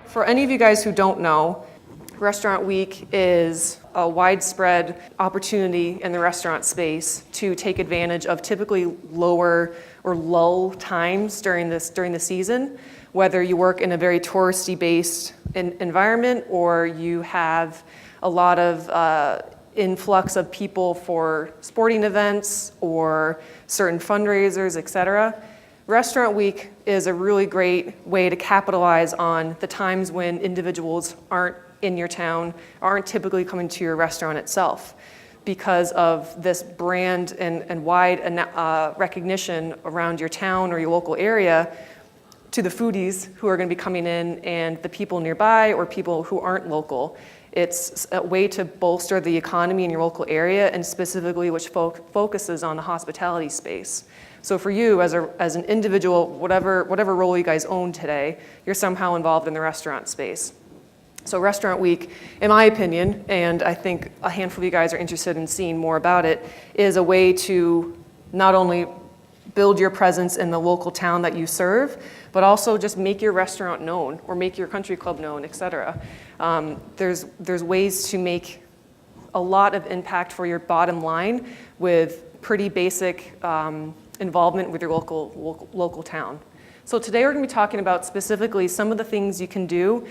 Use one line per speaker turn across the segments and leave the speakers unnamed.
For any of you guys who don't know, Restaurant Week is a widespread opportunity in the restaurant space to take advantage of typically lower or lull times during the season, whether you work in a very touristy based environment or you have a lot of influx of people for sporting events or certain fundraisers, etc. Restaurant Week is a really great way to capitalize on the times when individuals aren't in your town, aren't typically coming to your restaurant itself, because of this brand and wide recognition around your town or your local area to the foodies who are going to be coming in and the people nearby or people who aren't local. It's a way to bolster the economy in your local area, and specifically which focuses on the hospitality space. So for you as an individual, whatever role you guys own today, you're somehow involved in the restaurant space. So Restaurant Week, in my opinion, and I think a handful of you guys are interested in seeing more about it, is a way to not only build your presence in the local town that you serve, but also just make your restaurant known or make your country club known, etc. There's ways to make a lot of impact for your bottom line with pretty basic involvement with your local town. So today we're going to be talking about specifically some of the things you can do,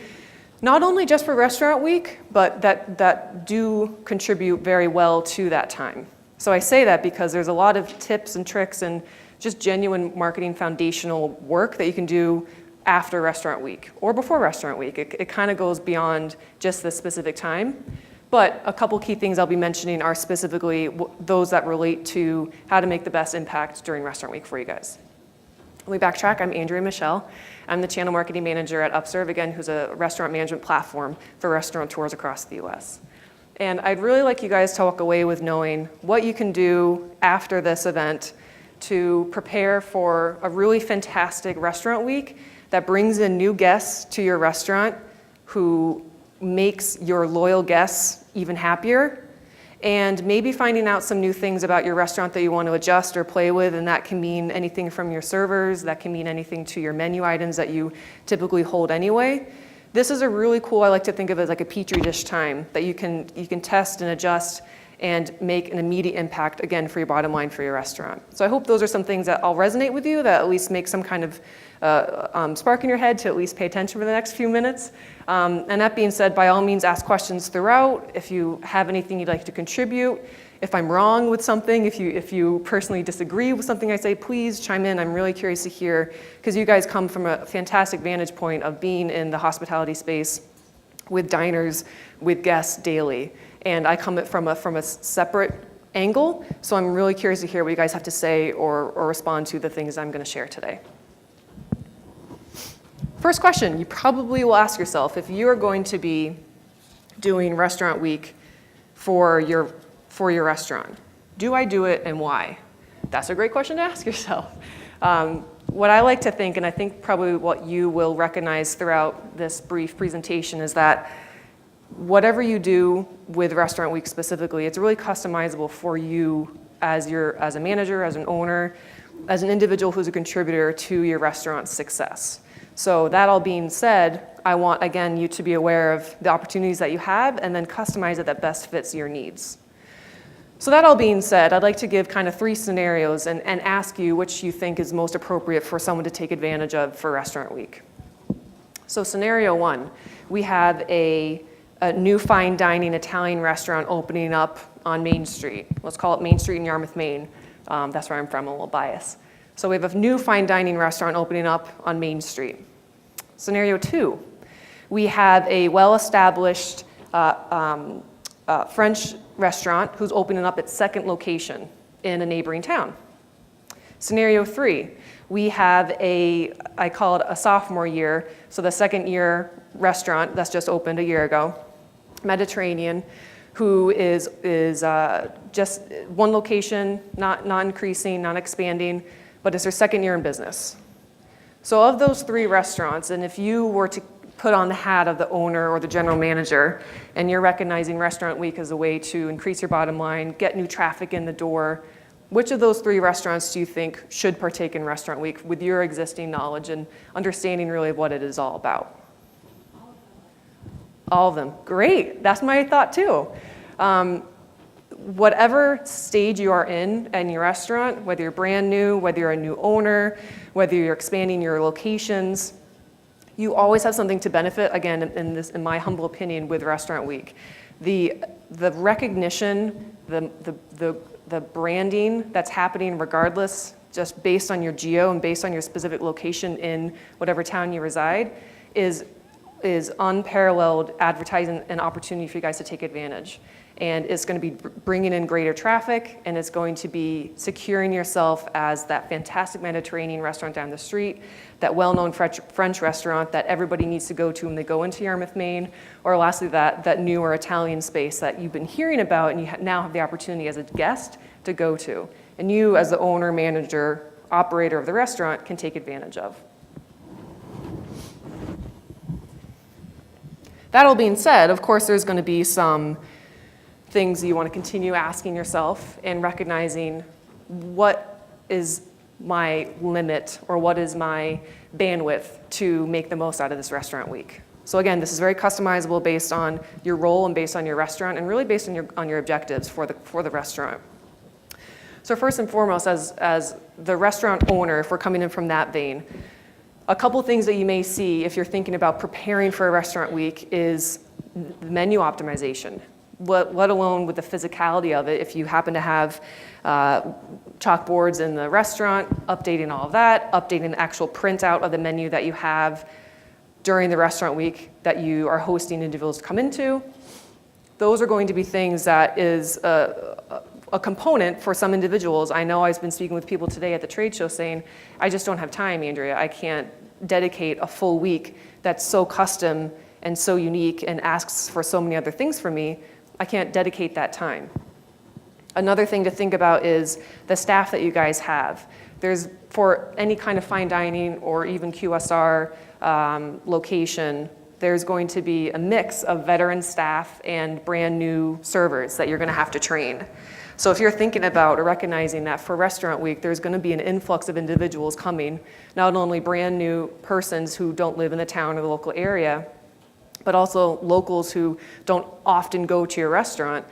not only just for Restaurant Week, but that do contribute very well to that time. So I say that because there's a lot of tips and tricks and just genuine marketing foundational work that you can do after Restaurant Week or before Restaurant Week. It kind of goes beyond just this specific time. But a couple key things I'll be mentioning are specifically those that relate to how to make the best impact during Restaurant Week for you guys. Let me backtrack. I'm Andrea Michel. I'm the channel marketing manager at Upserve, again, who's a restaurant management platform for restaurateurs across the US. And I'd really like you guys to walk away with knowing what you can do after this event to prepare for a really fantastic Restaurant Week that brings in new guests to your restaurant, who makes your loyal guests even happier, and maybe finding out some new things about your restaurant that you want to adjust or play with, and that can mean anything from your servers, that can mean anything to your menu items that you typically hold anyway. This is a really cool, I like to think of it as like a petri dish time that you can test and adjust and make an immediate impact, again, for your bottom line for your restaurant. So I hope those are some things that all resonate with you, that at least make some kind of spark in your head to at least pay attention for the next few minutes. And that being said, by all means, ask questions throughout. If you have anything you'd like to contribute, if I'm wrong with something, if you personally disagree with something I say, please chime in. I'm really curious to hear, because you guys come from a fantastic vantage point of being in the hospitality space with diners, with guests daily. And I come from a separate angle, so I'm really curious to hear what you guys have to say or respond to the things I'm going to share today. First question you probably will ask yourself, if you are going to be doing Restaurant Week for your restaurant, do I do it and why? That's a great question to ask yourself. What I like to think, and I think probably what you will recognize throughout this brief presentation, is that whatever you do with Restaurant Week specifically, it's really customizable for you as a manager, as an owner, as an individual who's a contributor to your restaurant's success. So that all being said, I want, again, you to be aware of the opportunities that you have and then customize it that best fits your needs. So that all being said, I'd like to give kind of 3 scenarios and ask you which you think is most appropriate for someone to take advantage of for Restaurant Week. So scenario 1, we have a new fine dining Italian restaurant opening up on Main Street. Let's call it Main Street in Yarmouth, Maine. That's where I'm from, I'm a little biased. So we have a new fine dining restaurant opening up on Main Street. Scenario 2, we have a well-established French restaurant who's opening up its second location in a neighboring town. Scenario 3, we have I call it a sophomore year, so the second year restaurant that's just opened a year ago, Mediterranean, who is just one location, not increasing, not expanding, but it's their second year in business. So of those 3 restaurants, and if you were to put on the hat of the owner or the general manager, and you're recognizing Restaurant Week as a way to increase your bottom line, get new traffic in the door, which of those 3 restaurants do you think should partake in Restaurant Week with your existing knowledge and understanding really of what it is all about?
All
All of them. Great. That's my thought too. Whatever stage you are in your restaurant, whether you're brand new, whether you're a new owner, whether you're expanding your locations, you always have something to benefit, again, in my humble opinion, with Restaurant Week. The recognition, the branding that's happening regardless, just based on your geo and based on your specific location in whatever town you reside, is unparalleled advertising and opportunity for you guys to take advantage. And it's going to be bringing in greater traffic, and it's going to be securing yourself as that fantastic Mediterranean restaurant down the street, that well-known French restaurant that everybody needs to go to when they go into Yarmouth, Maine, or lastly, that newer Italian space that you've been hearing about and you now have the opportunity as a guest to go to. And you, as the owner, manager, operator of the restaurant, can take advantage of. That all being said, of course, there's going to be some things you want to continue asking yourself and recognizing what is my limit or what is my bandwidth to make the most out of this Restaurant Week. So again, this is very customizable based on your role and based on your restaurant and really based on your objectives for the restaurant. So first and foremost, as the restaurant owner, if we're coming in from that vein, a couple things that you may see if you're thinking about preparing for a Restaurant Week is menu optimization. Let alone with the physicality of it, if you happen to have chalkboards in the restaurant, updating all of that, updating the actual printout of the menu that you have during the Restaurant Week that you are hosting individuals to come into. Those are going to be things that is a component for some individuals. I know I've been speaking with people today at the trade show saying, I just don't have time, Andrea. I can't dedicate a full week that's so custom and so unique and asks for so many other things from me. I can't dedicate that time. Another thing to think about is the staff that you guys have. There's, for any kind of fine dining or even QSR location, there's going to be a mix of veteran staff and brand new servers that you're going to have to train. So if you're thinking about or recognizing that for Restaurant Week, there's going to be an influx of individuals coming, not only brand new persons who don't live in the town or the local area, but also locals who don't often go to your restaurant,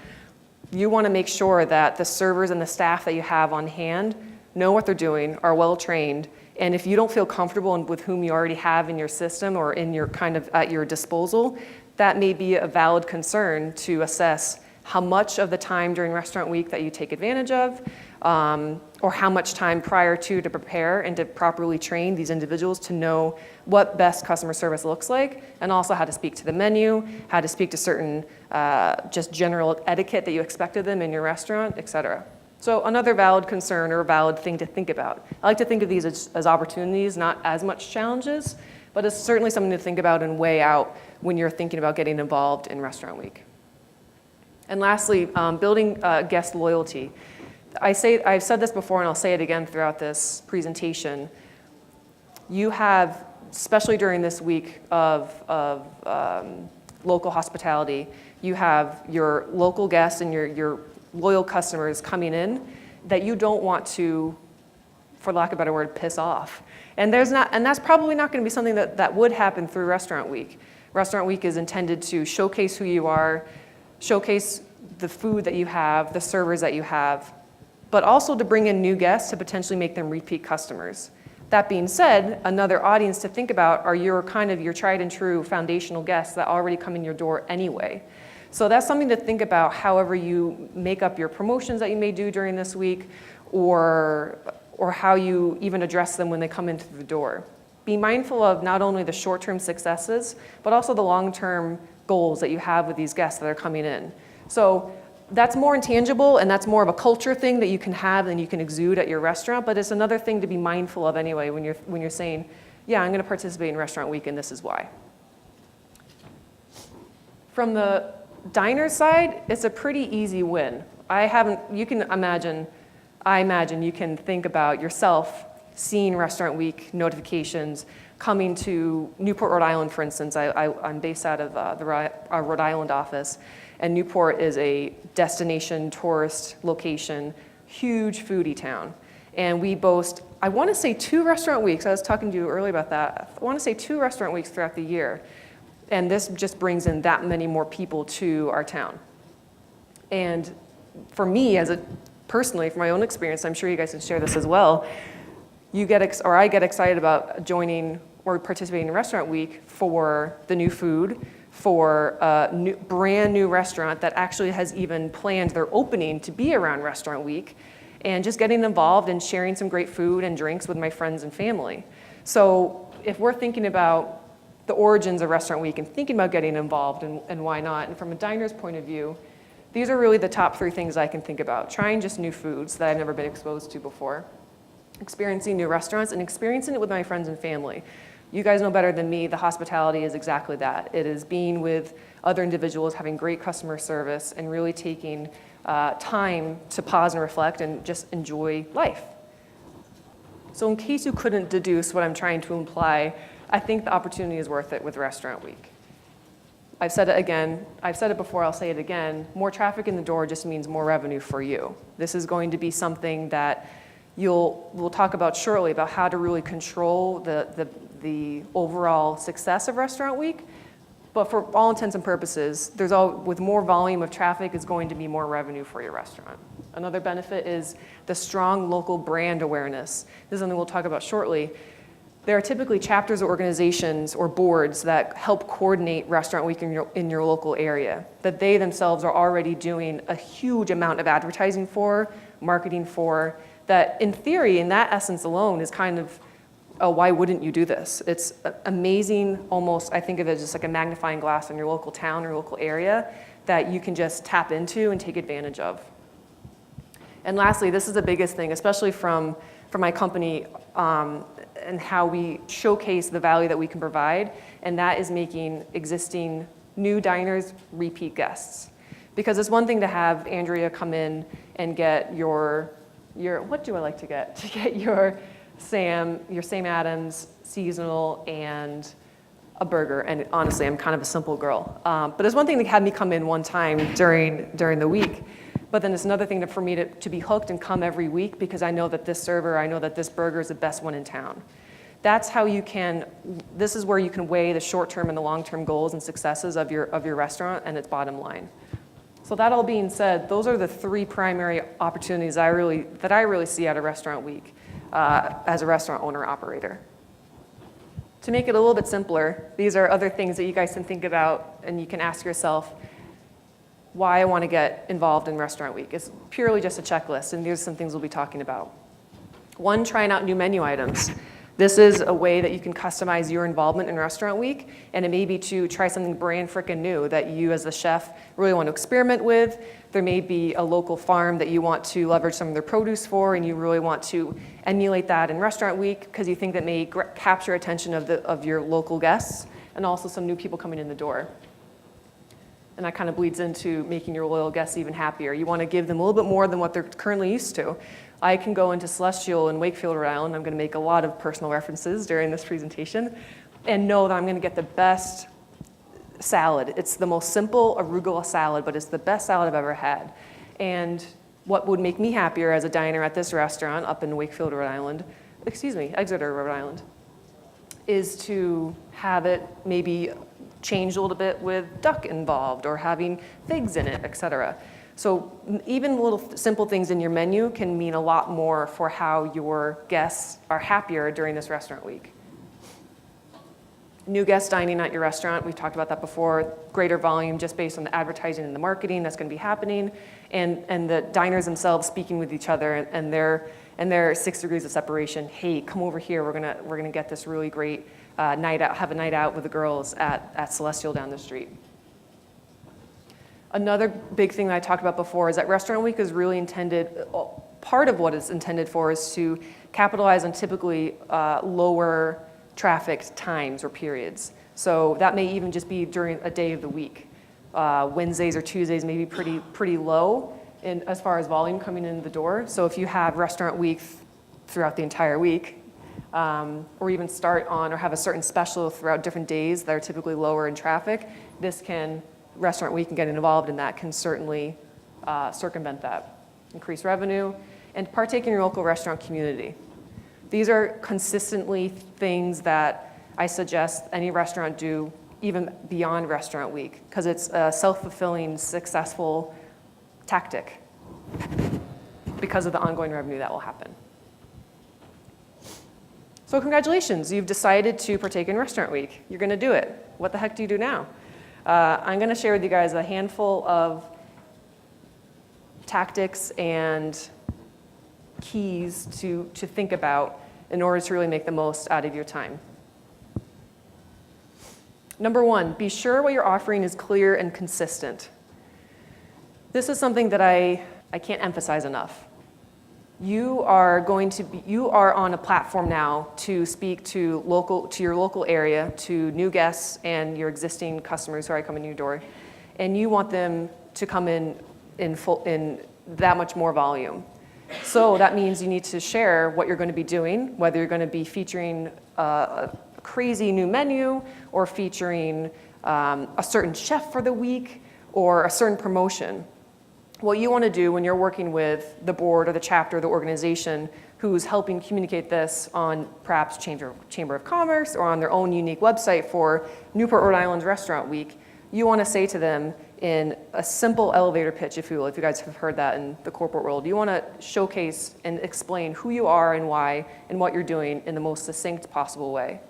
you want to make sure that the servers and the staff that you have on hand know what they're doing, are well trained, and if you don't feel comfortable with whom you already have in your system or in your kind of at your disposal, that may be a valid concern to assess how much of the time during Restaurant Week that you take advantage of, or how much time prior to prepare and to properly train these individuals to know what best customer service looks like, and also how to speak to the menu, how to speak to certain just general etiquette that you expect of them in your restaurant, et cetera. So another valid concern or a valid thing to think about. I like to think of these as opportunities, not as much challenges, but it's certainly something to think about and weigh out when you're thinking about getting involved in Restaurant Week. And lastly, building guest loyalty. I've said this before and I'll say it again throughout this presentation. You have, especially during this week of local hospitality, you have your local guests and your loyal customers coming in that you don't want to, for lack of a better word, piss off. And that's probably not going to be something that would happen through Restaurant Week. Restaurant Week is intended to showcase who you are, showcase the food that you have, the servers that you have, but also to bring in new guests to potentially make them repeat customers. That being said, another audience to think about are your tried and true foundational guests that already come in your door anyway. So that's something to think about however you make up your promotions that you may do during this week, or how you even address them when they come in through the door. Be mindful of not only the short-term successes, but also the long-term goals that you have with these guests that are coming in. So that's more intangible, and that's more of a culture thing that you can have and you can exude at your restaurant, but it's another thing to be mindful of anyway when you're saying, yeah, I'm going to participate in Restaurant Week and this is why. From the diner side, it's a pretty easy win. I imagine you can think about yourself seeing Restaurant Week notifications coming to Newport, Rhode Island, for instance. I'm based out of our Rhode Island office, and Newport is a destination tourist location, huge foodie town. And we boast, I want to say 2 Restaurant Weeks. I was talking to you earlier about that. I want to say 2 Restaurant Weeks throughout the year. And this just brings in that many more people to our town. And for me, personally, from my own experience, I'm sure you guys can share this as well, I get excited about joining or participating in Restaurant Week for the new food, for a brand new restaurant that actually has even planned their opening to be around Restaurant Week, and just getting involved and sharing some great food and drinks with my friends and family. So if we're thinking about the origins of Restaurant Week and thinking about getting involved and why not, and from a diner's point of view, these are really the top 3 things I can think about. Trying just new foods that I've never been exposed to before, experiencing new restaurants, and experiencing it with my friends and family. You guys know better than me, the hospitality is exactly that. It is being with other individuals, having great customer service, and really taking time to pause and reflect and just enjoy life. So in case you couldn't deduce what I'm trying to imply, I think the opportunity is worth it with Restaurant Week. I've said it again, I've said it before, I'll say it again, more traffic in the door just means more revenue for you. This is going to be something that we'll talk about shortly, about how to really control the overall success of Restaurant Week. But for all intents and purposes, with more volume of traffic is going to be more revenue for your restaurant. Another benefit is the strong local brand awareness. This is something we'll talk about shortly. There are typically chapters or organizations or boards that help coordinate Restaurant Week in your local area, that they themselves are already doing a huge amount of advertising for, marketing for, that in theory, in that essence alone, is kind of, oh, why wouldn't you do this? It's amazing, almost, I think of it as just like a magnifying glass in your local town or local area that you can just tap into and take advantage of. And lastly, this is the biggest thing, especially from my company, and how we showcase the value that we can provide, and that is making existing new diners repeat guests. Because it's one thing to have Andrea come in and get your what do I like to get? To get your Sam Adams seasonal and a burger, and honestly, I'm kind of a simple girl. But it's one thing to have me come in one time during the week, but then it's another thing for me to be hooked and come every week because I know that this server, I know that this burger is the best one in town. That's how this is where you can weigh the short-term and the long-term goals and successes of your restaurant and its bottom line. So that all being said, those are the 3 primary opportunities that I really see out of Restaurant Week as a restaurant owner operator. To make it a little bit simpler, these are other things that you guys can think about and you can ask yourself why I want to get involved in Restaurant Week. It's purely just a checklist, and here's some things we'll be talking about. 1, trying out new menu items. This is a way that you can customize your involvement in Restaurant Week, and it may be to try something brand frickin' new that you as the chef really want to experiment with. There may be a local farm that you want to leverage some of their produce for, and you really want to emulate that in Restaurant Week because you think that may capture attention of your local guests, and also some new people coming in the door. And that kind of bleeds into making your loyal guests even happier. You want to give them a little bit more than what they're currently used to. I can go into Celestial in Wakefield, Rhode Island. I'm going to make a lot of personal references during this presentation and know that I'm going to get the best salad. It's the most simple arugula salad, but it's the best salad I've ever had. And what would make me happier as a diner at this restaurant up in Wakefield, Rhode Island, Exeter, Rhode Island, is to have it maybe changed a little bit with duck involved or having figs in it, etc. So even little simple things in your menu can mean a lot more for how your guests are happier during this Restaurant Week. New guests dining at your restaurant, we've talked about that before, greater volume just based on the advertising and the marketing that's going to be happening, and the diners themselves speaking with each other and their 6 degrees of separation. Hey, come over here, we're gonna get this really great night out, have a night out with the girls at Celestial down the street. Another big thing that I talked about before is that Restaurant Week is really part of what it's intended for is to capitalize on typically lower traffic times or periods. So that may even just be during a day of the week. Wednesdays or Tuesdays may be pretty low as far as volume coming in the door. So if you have Restaurant Week throughout the entire week, or even start on or have a certain special throughout different days that are typically lower in traffic, Restaurant Week and getting involved in that can certainly circumvent that. Increase revenue and partake in your local restaurant community. These are consistently things that I suggest any restaurant do even beyond restaurant week, because it's a self-fulfilling, successful tactic because of the ongoing revenue that will happen. So congratulations, you've decided to partake in Restaurant Week. You're gonna do it. What the heck do you do now? I'm gonna share with you guys a handful of tactics and keys to think about in order to really make the most out of your time. Number one, be sure what you're offering is clear and consistent. This is something that I can't emphasize enough. You are on a platform now to speak to your local area, to new guests and your existing customers who are coming to your door, and you want them to come in that much more volume. So that means you need to share what you're going to be doing, whether you're going to be featuring a crazy new menu or featuring a certain chef for the week or a certain promotion. What you want to do when you're working with the board or the chapter or the organization who's helping communicate this on perhaps Chamber of Commerce or on their own unique website for Newport, Rhode Island's Restaurant Week, you want to say to them in a simple elevator pitch, if you will, if you guys have heard that in the corporate world, you want to showcase and explain who you are and why and what you're doing in the most succinct possible way.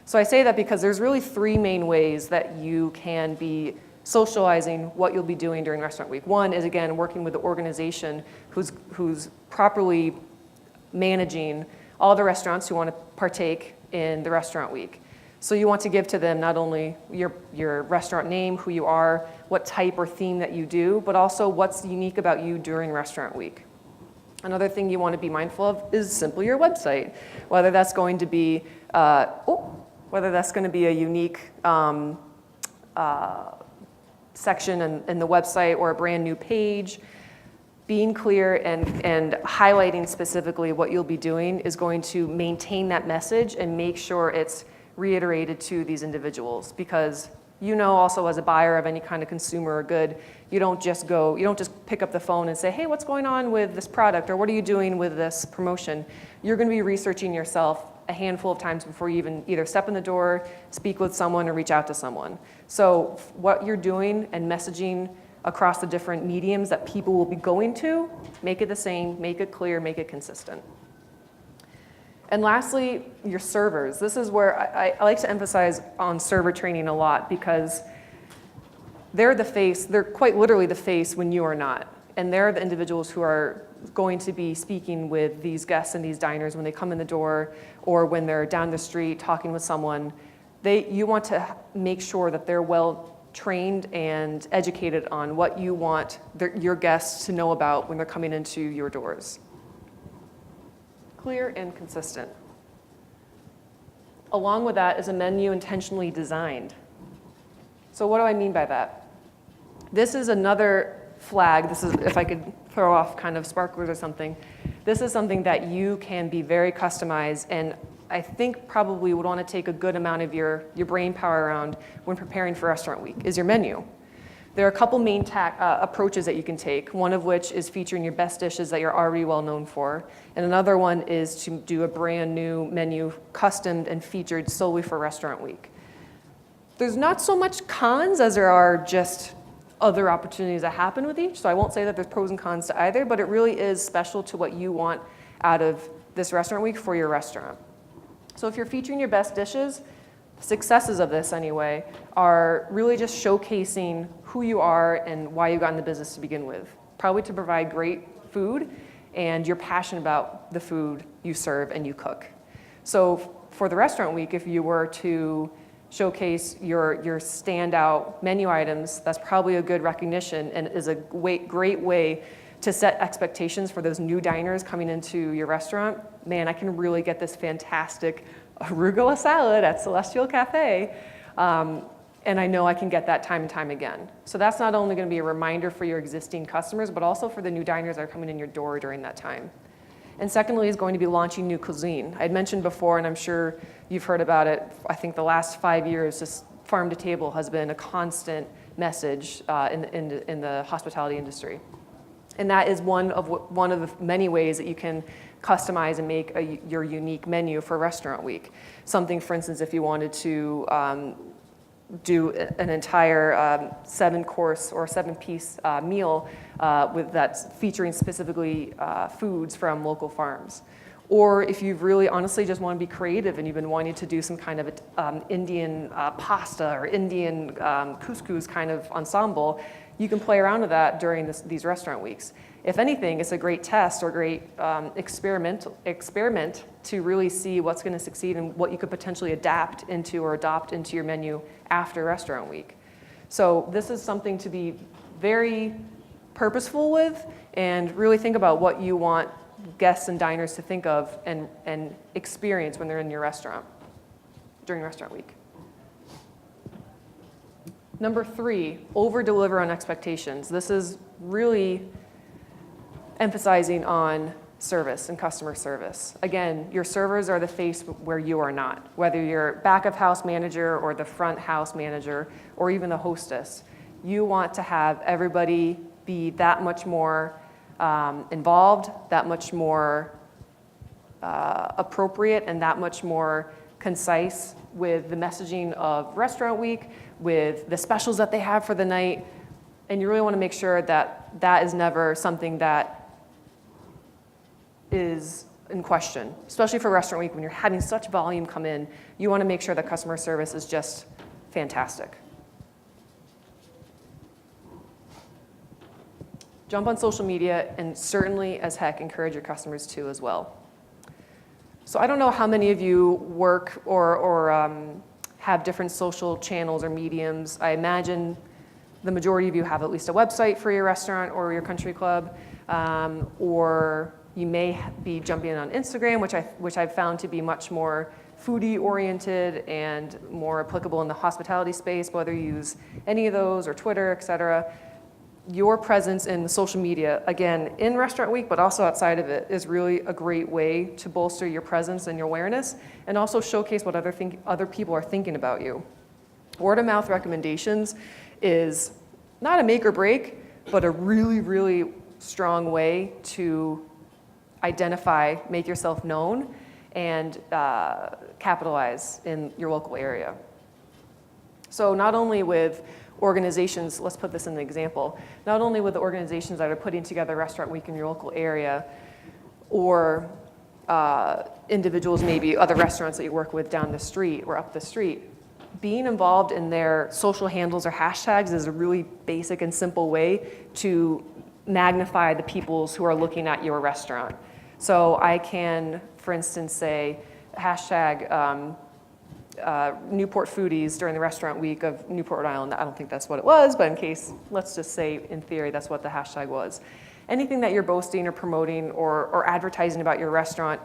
So I say that because there's really three main ways that you can be socializing what you'll be doing during Restaurant Week. One is, again, working with the organization who's properly managing all the restaurants who want to partake in the Restaurant Week. So you want to give to them not only your restaurant name, who you are, what type or theme that you do, but also what's unique about you during Restaurant Week. Another thing you want to be mindful of is simply your website, whether that's going to be a unique section in the website or a brand new page. Being clear and highlighting specifically what you'll be doing is going to maintain that message and make sure it's reiterated to these individuals, because also as a buyer of any kind of consumer or good, you don't just pick up the phone and say, hey, what's going on with this product, or what are you doing with this promotion? You're going to be researching yourself a handful of times before you even either step in the door, speak with someone, or reach out to someone. So what you're doing and messaging across the different mediums that people will be going to, make it the same, make it clear, make it consistent. And lastly, your servers. This is where I like to emphasize on server training a lot, because they're the face, they're quite literally the face when you are not. And they're the individuals who are going to be speaking with these guests and these diners when they come in the door or when they're down the street talking with someone. You want to make sure that they're well trained and educated on what you want your guests to know about when they're coming into your doors. Clear and consistent. Along with that is a menu intentionally designed. So what do I mean by that? This is another flag. This is, if I could throw off kind of sparklers or something, this is something that you can be very customized, and I think probably would want to take a good amount of your brain power around when preparing for Restaurant Week, is your menu. There are a couple main approaches that you can take, one of which is featuring your best dishes that you're already well known for, and another one is to do a brand new menu, customed and featured solely for Restaurant Week. There's not so much cons as there are just other opportunities that happen with each, so I won't say that there's pros and cons to either, but it really is special to what you want out of this Restaurant Week for your restaurant. So if you're featuring your best dishes, successes of this anyway are really just showcasing who you are and why you got in the business to begin with. Probably to provide great food, and you're passionate about the food you serve and you cook. So for the Restaurant Week, if you were to showcase your standout menu items, that's probably a good recognition and is a great way to set expectations for those new diners coming into your restaurant. Man, I can really get this fantastic arugula salad at Celestial Cafe, and I know I can get that time and time again. So that's not only going to be a reminder for your existing customers, but also for the new diners that are coming in your door during that time. And secondly is going to be launching new cuisine. I had mentioned before, and I'm sure you've heard about it, I think the last 5 years, just farm to table has been a constant message in the hospitality industry. And that is one of the many ways that you can customize and make your unique menu for Restaurant Week. Something, for instance, if you wanted to do an entire 7-course or 7-piece meal with that's featuring specifically foods from local farms. Or if you really honestly just want to be creative and you've been wanting to do some kind of Indian pasta or Indian couscous kind of ensemble, you can play around with that during these restaurant weeks. If anything, it's a great test or great experiment to really see what's going to succeed and what you could potentially adapt into or adopt into your menu after restaurant week. So this is something to be very purposeful with and really think about what you want guests and diners to think of and experience when they're in your restaurant during restaurant week. Number 3, over-deliver on expectations. This is really emphasizing on service and customer service. Again, your servers are the face where you are not. Whether you're back of house manager or the front house manager or even the hostess, you want to have everybody be that much more involved, that much more appropriate, and that much more concise with the messaging of restaurant week, with the specials that they have for the night. And you really want to make sure that that is never something that is in question, especially for restaurant week when you're having such volume come in. You want to make sure that customer service is just fantastic. Jump on social media and certainly as heck encourage your customers to as well. So I don't know how many of you work or have different social channels or mediums. I imagine the majority of you have at least a website for your restaurant or your country club, or you may be jumping in on Instagram, which I've found to be much more foodie oriented and more applicable in the hospitality space, whether you use any of those or Twitter, et cetera. Your presence in the social media, again, in restaurant week, but also outside of it, is really a great way to bolster your presence and your awareness and also showcase what other people are thinking about you. Word of mouth recommendations is not a make or break, but a really, really strong way to identify, make yourself known, and capitalize in your local area. So not only with organizations, let's put this in an example, not only with the organizations that are putting together Restaurant Week in your local area, or individuals, maybe other restaurants that you work with down the street or up the street, being involved in their social handles or hashtags is a really basic and simple way to magnify the peoples who are looking at your restaurant. So I can, for instance, say hashtag Newport Foodies during the restaurant week of Newport, Rhode Island. I don't think that's what it was, but in case, let's just say in theory that's what the hashtag was. Anything that you're boasting or promoting or advertising about your restaurant,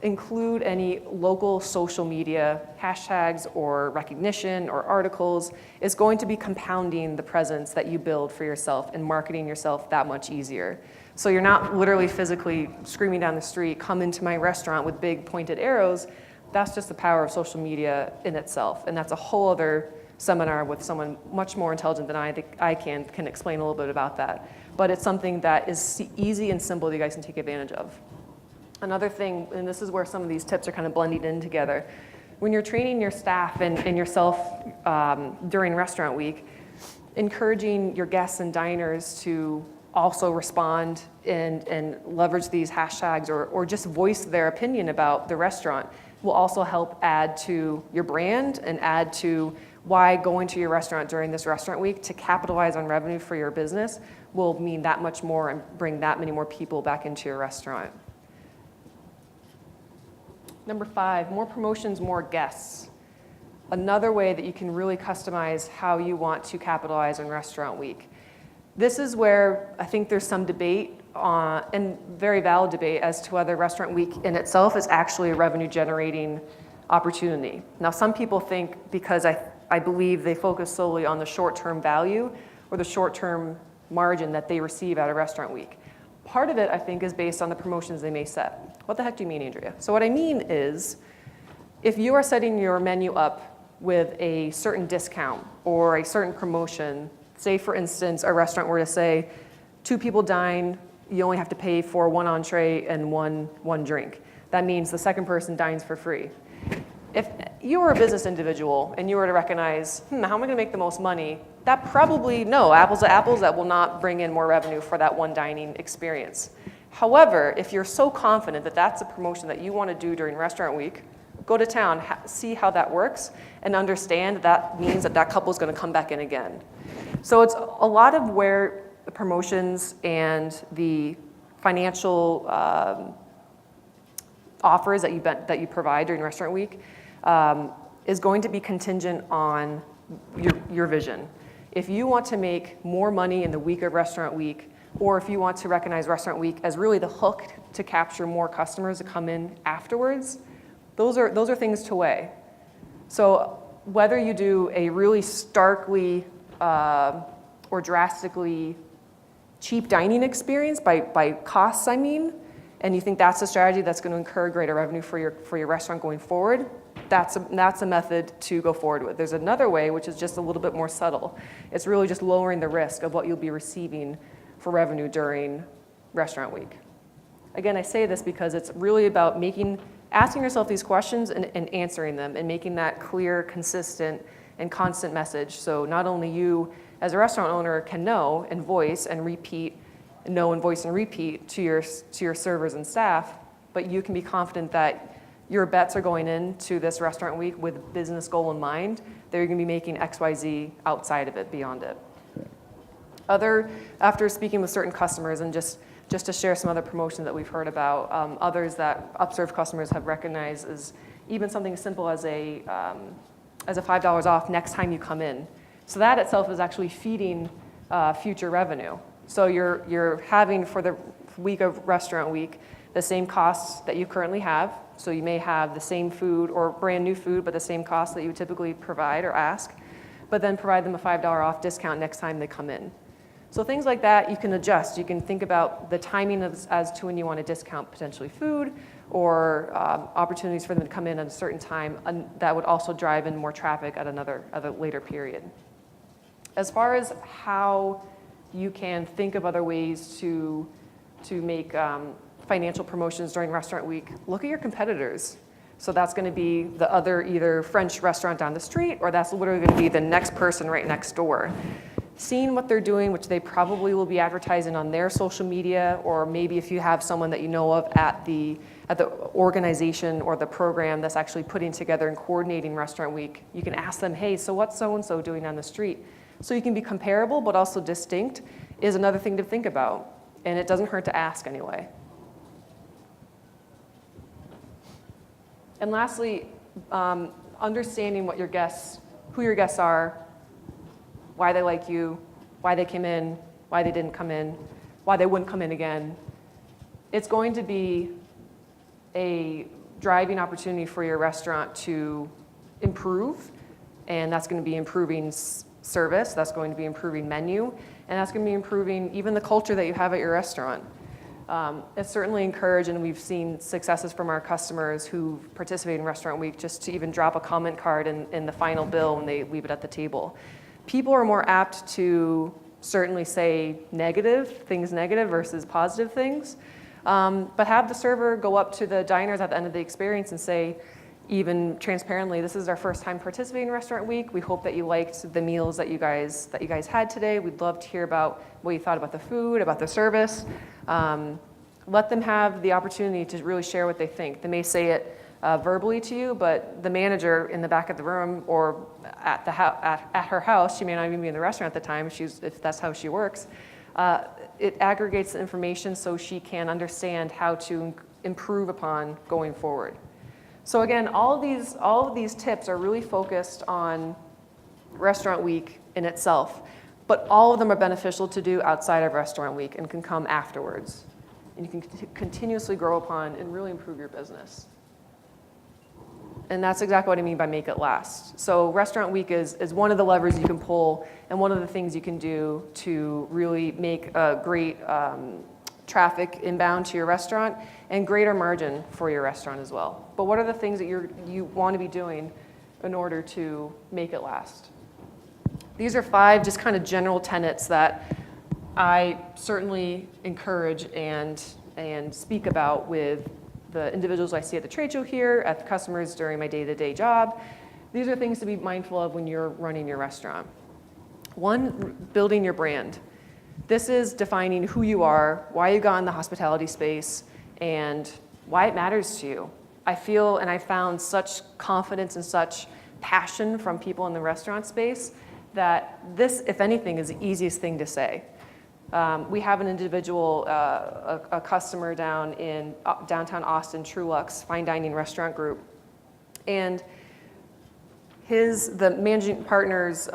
include any local social media hashtags or recognition or articles, is going to be compounding the presence that you build for yourself and marketing yourself that much easier. So you're not literally physically screaming down the street, come into my restaurant with big pointed arrows. That's just the power of social media in itself. And that's a whole other seminar with someone much more intelligent than I can explain a little bit about that. But it's something that is easy and simple that you guys can take advantage of. Another thing, and this is where some of these tips are kind of blending in together, when you're training your staff and yourself during restaurant week, encouraging your guests and diners to also respond and leverage these hashtags or just voice their opinion about the restaurant will also help add to your brand and add to why going to your restaurant during this restaurant week to capitalize on revenue for your business will mean that much more and bring that many more people back into your restaurant. Number 5, more promotions, more guests. Another way that you can really customize how you want to capitalize on restaurant week. This is where I think there's some debate and very valid debate as to whether restaurant week in itself is actually a revenue generating opportunity. Now, some people think, because I believe they focus solely on the short-term value or the short-term margin that they receive out of restaurant week. Part of it, I think, is based on the promotions they may set. What the heck do you mean, Andrea? So what I mean is, if you are setting your menu up with a certain discount or a certain promotion, say for instance, a restaurant were to say, 2 people dine, you only have to pay for 1 entree and one drink. That means the second person dines for free. If you were a business individual and you were to recognize, how am I going to make the most money? That probably, no, apples to apples, that will not bring in more revenue for that one dining experience. However, if you're so confident that that's a promotion that you want to do during restaurant week, go to town, see how that works, and understand that means that that couple is going to come back in again. So it's a lot of where the promotions and the financial offers that you provide during restaurant week is going to be contingent on your vision. If you want to make more money in the week of restaurant week, or if you want to recognize restaurant week as really the hook to capture more customers to come in afterwards, those are things to weigh. So whether you do a really starkly or drastically cheap dining experience by costs, I mean, and you think that's a strategy that's going to incur greater revenue for your restaurant going forward, that's a method to go forward with. There's another way, which is just a little bit more subtle. It's really just lowering the risk of what you'll be receiving for revenue during restaurant week. Again, I say this because it's really about asking yourself these questions and answering them and making that clear, consistent, and constant message. So not only you as a restaurant owner can know and voice and repeat to your servers and staff, but you can be confident that your bets are going into this restaurant week with business goal in mind. They're going to be making XYZ outside of it, beyond it. After speaking with certain customers and just to share some other promotions that we've heard about, others that Upserve customers have recognized is even something as simple as a $5 off next time you come in. So that itself is actually feeding future revenue. So you're having for the week of restaurant week the same costs that you currently have. So you may have the same food or brand new food, but the same cost that you would typically provide or ask, but then provide them a $5 off discount next time they come in. So things like that you can adjust. You can think about the timing as to when you want to discount potentially food or opportunities for them to come in at a certain time, and that would also drive in more traffic at a later period. As far as how you can think of other ways to make financial promotions during restaurant week, look at your competitors. So that's going to be the other either French restaurant down the street, or that's literally going to be the next person right next door. Seeing what they're doing, which they probably will be advertising on their social media, or maybe if you have someone that you know of at the organization or the program that's actually putting together and coordinating restaurant week, you can ask them, hey, so what's so-and-so doing on the street? So you can be comparable but also distinct is another thing to think about, and it doesn't hurt to ask anyway. And lastly, understanding who your guests are, why they like you, why they came in, why they didn't come in, why they wouldn't come in again. It's going to be a driving opportunity for your restaurant to improve, and that's going to be improving service, that's going to be improving menu, and that's going to be improving even the culture that you have at your restaurant. It's certainly encouraged, and we've seen successes from our customers who participate in Restaurant Week just to even drop a comment card in the final bill when they leave it at the table. People are more apt to certainly say negative versus positive things, but have the server go up to the diners at the end of the experience and say, even transparently, this is our first time participating in Restaurant Week. We hope that you liked the meals that you guys had today. We'd love to hear about what you thought about the food, about the service. Let them have the opportunity to really share what they think. They may say it verbally to you, but the manager in the back of the room or at her house, she may not even be in the restaurant at the time if that's how she works, it aggregates the information so she can understand how to improve upon going forward. So again, all of these tips are really focused on Restaurant Week in itself, but all of them are beneficial to do outside of Restaurant Week and can come afterwards. And you can continuously grow upon and really improve your business. And that's exactly what I mean by make it last. So Restaurant Week is one of the levers you can pull and one of the things you can do to really make a great traffic inbound to your restaurant and greater margin for your restaurant as well. But what are the things that you want to be doing in order to make it last? These are 5 just kind of general tenets that I certainly encourage and speak about with the individuals I see at the trade show here, at the customers during my day-to-day job. These are things to be mindful of when you're running your restaurant. One, building your brand. This is defining who you are, why you got in the hospitality space, and why it matters to you. I feel and I found such confidence and such passion from people in the restaurant space that this, if anything, is the easiest thing to say. We have an individual, a customer down in downtown Austin, Trulux Fine Dining Restaurant Group, and the managing partner's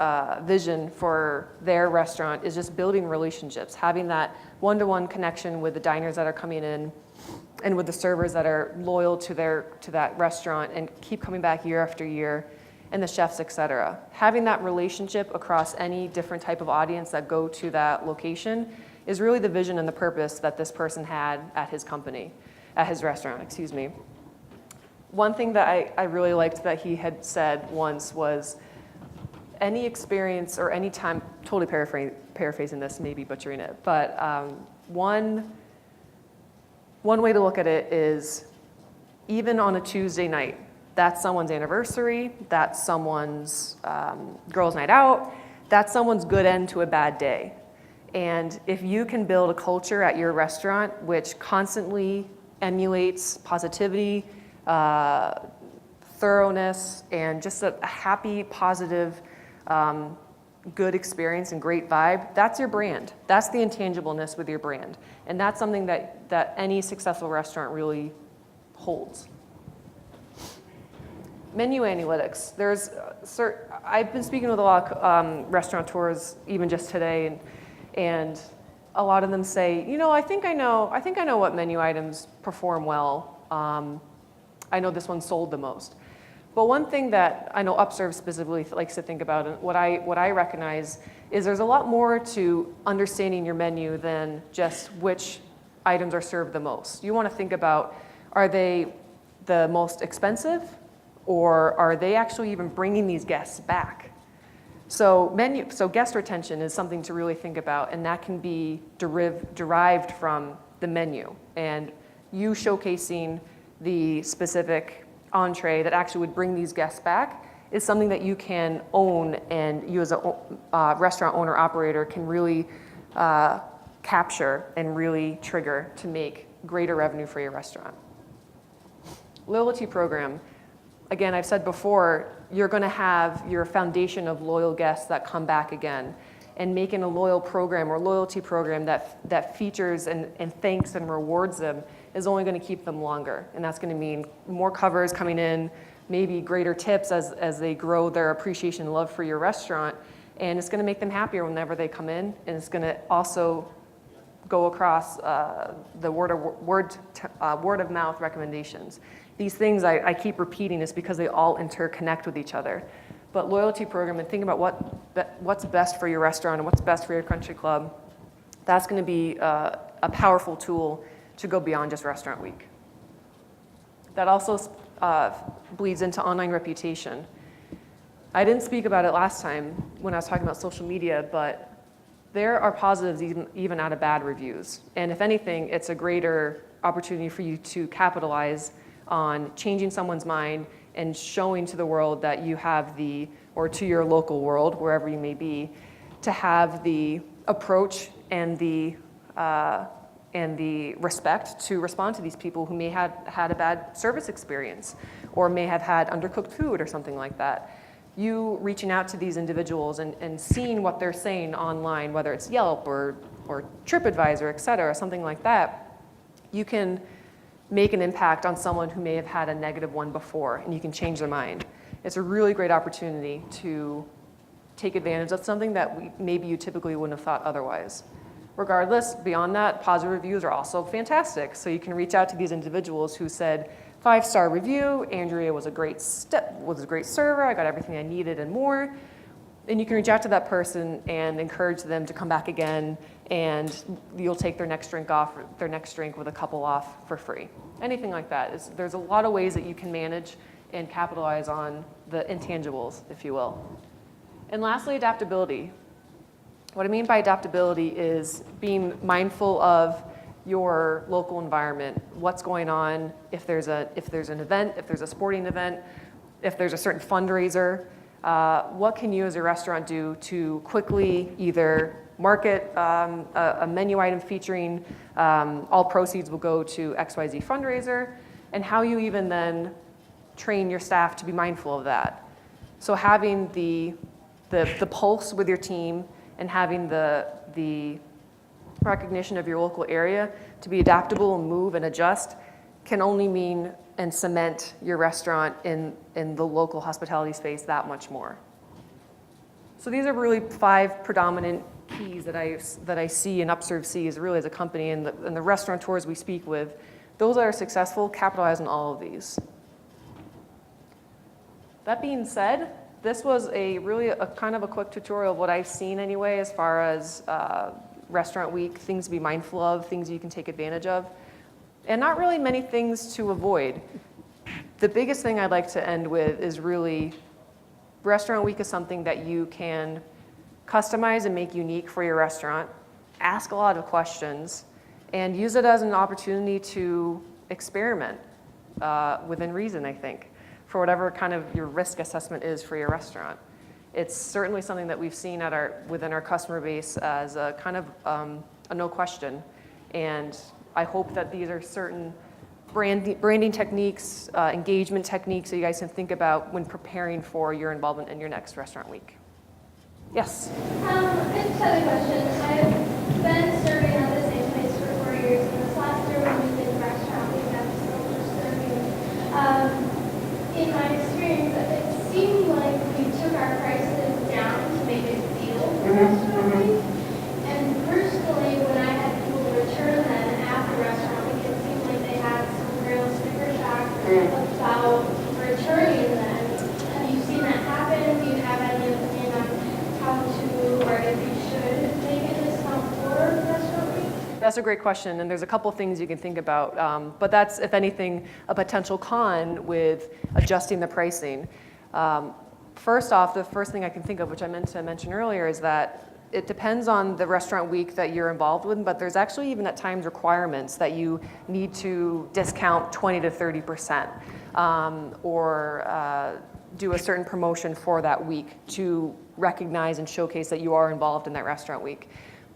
vision for their restaurant is just building relationships, having that one-to-one connection with the diners that are coming in and with the servers that are loyal to that restaurant and keep coming back year after year, and the chefs, et cetera. Having that relationship across any different type of audience that go to that location is really the vision and the purpose that this person had at his restaurant, excuse me. One thing that I really liked that he had said once was, any experience or any time, totally paraphrasing this, maybe butchering it, but one way to look at it is, even on a Tuesday night, that's someone's anniversary, that's someone's girls' night out, that's someone's good end to a bad day. And if you can build a culture at your restaurant which constantly emulates positivity, thoroughness, and just a happy, positive, good experience and great vibe, that's your brand. That's the intangibleness with your brand. And that's something that any successful restaurant really holds. Menu analytics. I've been speaking with a lot of restaurateurs even just today, and a lot of them say, I think I know what menu items perform well. I know this one sold the most. But one thing that I know Upserve specifically likes to think about, and what I recognize, is there's a lot more to understanding your menu than just which items are served the most. You want to think about, are they the most expensive, or are they actually even bringing these guests back? So guest retention is something to really think about, and that can be derived from the menu, and you showcasing the specific entree that actually would bring these guests back is something that you can own, and you as a restaurant owner operator can really capture and really trigger to make greater revenue for your restaurant. Loyalty program. Again, I've said before, you're going to have your foundation of loyal guests that come back again, and making a loyal program or loyalty program that features and thanks and rewards them is only going to keep them longer. And that's going to mean more covers coming in, maybe greater tips as they grow their appreciation and love for your restaurant. And it's going to make them happier whenever they come in. And it's going to also go across the word of mouth recommendations. These things I keep repeating is because they all interconnect with each other. But loyalty program, and thinking about what's best for your restaurant and what's best for your country club, that's going to be a powerful tool to go beyond just restaurant week. That also bleeds into online reputation. I didn't speak about it last time when I was talking about social media, but there are positives even out of bad reviews. And if anything, it's a greater opportunity for you to capitalize on changing someone's mind and showing to the world that you have or to your local world, wherever you may be, to have the approach and the respect to respond to these people who may have had a bad service experience or may have had undercooked food or something like that. You reaching out to these individuals and seeing what they're saying online, whether it's Yelp or TripAdvisor, et cetera, something like that, you can make an impact on someone who may have had a negative one before, and you can change their mind. It's a really great opportunity to take advantage of something that maybe you typically wouldn't have thought otherwise. Regardless, beyond that, positive reviews are also fantastic. So you can reach out to these individuals who said, 5-star review, Andrea was a great server, I got everything I needed and more. And you can reach out to that person and encourage them to come back again, and you'll take their next drink with a couple off for free. Anything like that. There's a lot of ways that you can manage and capitalize on the intangibles, if you will. And lastly, adaptability. What I mean by adaptability is being mindful of your local environment, what's going on, if there's an event, if there's a sporting event, if there's a certain fundraiser, what can you as a restaurant do to quickly either market a menu item featuring all proceeds will go to XYZ fundraiser, and how you even then train your staff to be mindful of that. So having the pulse with your team and having the recognition of your local area to be adaptable and move and adjust can only mean and cement your restaurant in the local hospitality space that much more. So these are really 5 predominant keys that I see and Upserve sees really as a company, and the restaurateurs we speak with, those that are successful capitalize on all of these. That being said, this was really a kind of a quick tutorial of what I've seen anyway as far as Restaurant Week, things to be mindful of, things you can take advantage of, and not really many things to avoid. The biggest thing I'd like to end with is really Restaurant Week is something that you can customize and make unique for your restaurant, ask a lot of questions, and use it as an opportunity to experiment within reason, I think, for whatever kind of your risk assessment is for your restaurant. It's certainly something that we've seen within our customer base as a kind of a no question. And I hope that these are certain branding techniques, engagement techniques that you guys can think about when preparing for your involvement in your next Restaurant Week. Yes?
I just had a question. I've been serving at the same place for 4 years, and this last year when we did Restaurant Week, I was still just serving. In my experience, it seemed like we took our prices down to make it feel for Restaurant Week. And personally, when I had people return then after Restaurant Week, it seemed like they had some real sticker shock about returning then. Have you seen that happen? Do you have any opinion on how to, or if you should make a discount for Restaurant Week?
That's a great question, and there's a couple things you can think about, but that's, if anything, a potential con with adjusting the pricing. First off, the first thing I can think of, which I meant to mention earlier, is that it depends on the Restaurant Week that you're involved with, but there's actually even at times requirements that you need to discount 20 to 30%, or do a certain promotion for that week to recognize and showcase that you are involved in that Restaurant Week.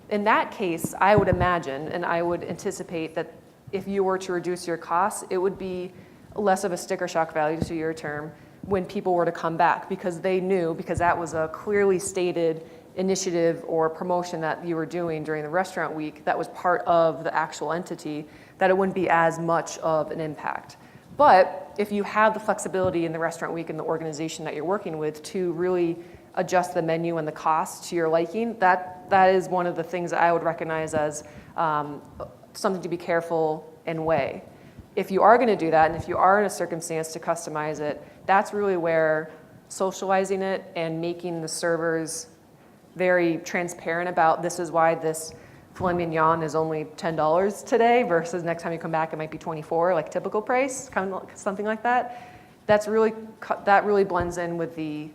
In that case, I would imagine, and I would anticipate that if you were to reduce your costs, it would be less of a sticker shock value, to your term, when people were to come back, because they knew, because that was a clearly stated initiative or promotion that you were doing during the Restaurant Week that was part of the actual entity, that it wouldn't be as much of an impact. But if you have the flexibility in the Restaurant Week and the organization that you're working with to really adjust the menu and the cost to your liking, that is one of the things that I would recognize as something to be careful and weigh. If you are going to do that, and if you are in a circumstance to customize it, that's really where socializing it and making the servers very transparent about this is why this filet mignon is only $10 today versus next time you come back it might be $24, like typical price, kind of something like that. That really blends in with the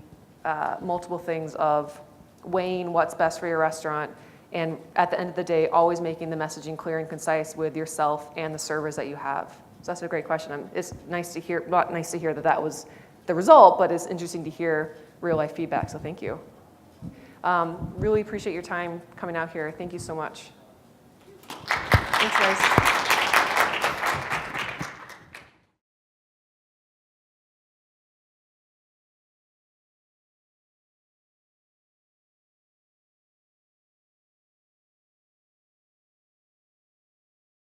multiple things of weighing what's best for your restaurant, and at the end of the day, always making the messaging clear and concise with yourself and the servers that you have. So that's a great question. It's nice to hear, not nice to hear that that was the result, but it's interesting to hear real life feedback, so thank you. Really appreciate your time coming out here. Thank you so much. Thanks, guys.